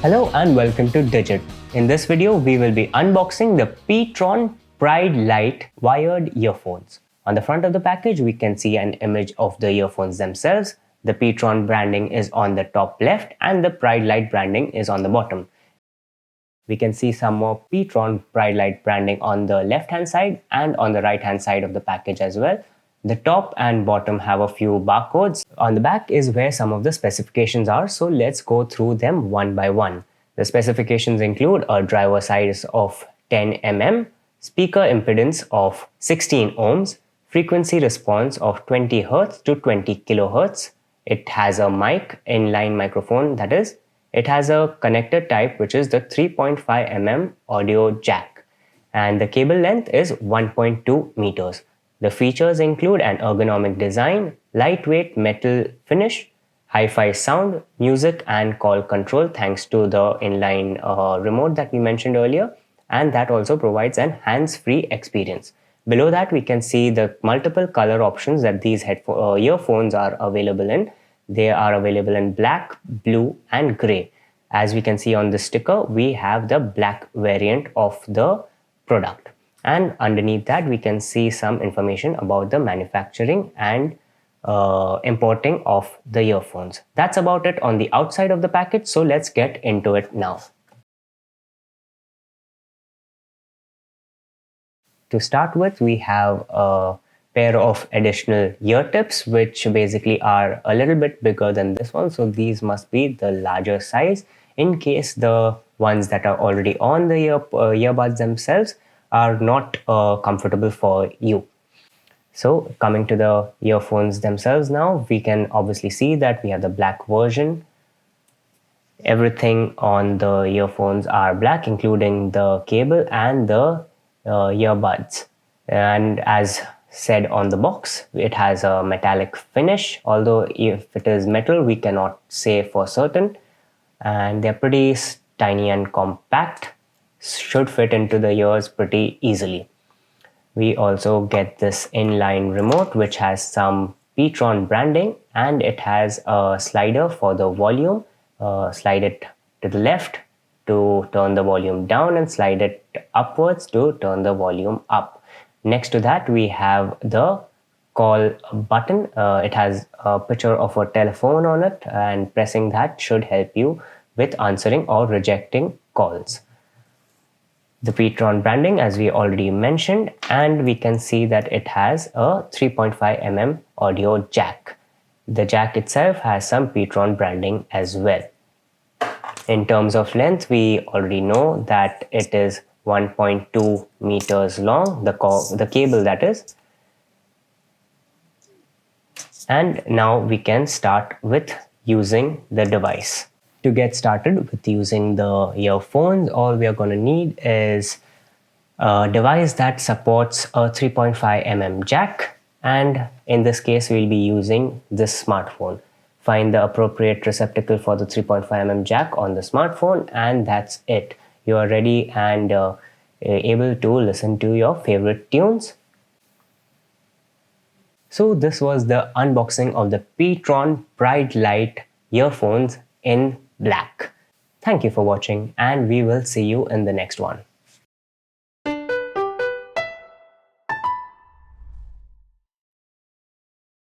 Hello and welcome to Digit. In this video, we will be unboxing the pTron Pride Lite wired earphones. On the front of the package, we can see an image of the earphones themselves. The pTron branding is on the top left and the Pride Lite branding is on the bottom. We can see some more pTron Pride Lite branding on the left hand side and on the right hand side of the package as well. The top and bottom have a few barcodes. On the back is where some of the specifications are, so let's go through them one by one. The specifications include a driver size of 10 mm, speaker impedance of 16 ohms, frequency response of 20 Hz to 20 kHz. It has a mic, inline microphone that is. It has a connector type which is the 3.5 mm audio jack, and the cable length is 1.2 meters. The features include an ergonomic design, lightweight metal finish, hi-fi sound, music and call control thanks to the inline remote that we mentioned earlier, and that also provides an hands-free experience. Below that we can see the multiple color options that these earphones are available in. They are available in black, blue and grey. As we can see on the sticker, we have the black variant of the product. And underneath that, we can see some information about the manufacturing and importing of the earphones. That's about it on the outside of the package, so let's get into it now. To start with, we have a pair of additional ear tips, which basically are a little bit bigger than this one. So these must be the larger size in case the ones that are already on the earbuds themselves are not comfortable for you. So coming to the earphones themselves now, we can obviously see that we have the black version. Everything on the earphones are black, including the cable and the earbuds. And as said on the box, it has a metallic finish, although if it is metal we cannot say for certain, and they're pretty tiny and compact, should fit into the ears pretty easily. We also get this inline remote which has some pTron branding, and it has a slider for the volume. Slide it to the left to turn the volume down and slide it upwards to turn the volume up. Next to that we have the call button. It has a picture of a telephone on it, and pressing that should help you with answering or rejecting calls. The pTron branding, as we already mentioned, and we can see that it has a 3.5 mm audio jack. The jack itself has some pTron branding as well. In terms of length, we already know that it is 1.2 meters long, the cable that is. And now we can start with using the device. To get started with using the earphones, all we are going to need is a device that supports a 3.5 mm jack, and in this case we'll be using this smartphone. Find the appropriate receptacle for the 3.5 mm jack on the smartphone, and that's it. You are ready and able to listen to your favorite tunes. So this was the unboxing of the pTron Pride Lite earphones in black. Thank you for watching, and we will see you in the next one.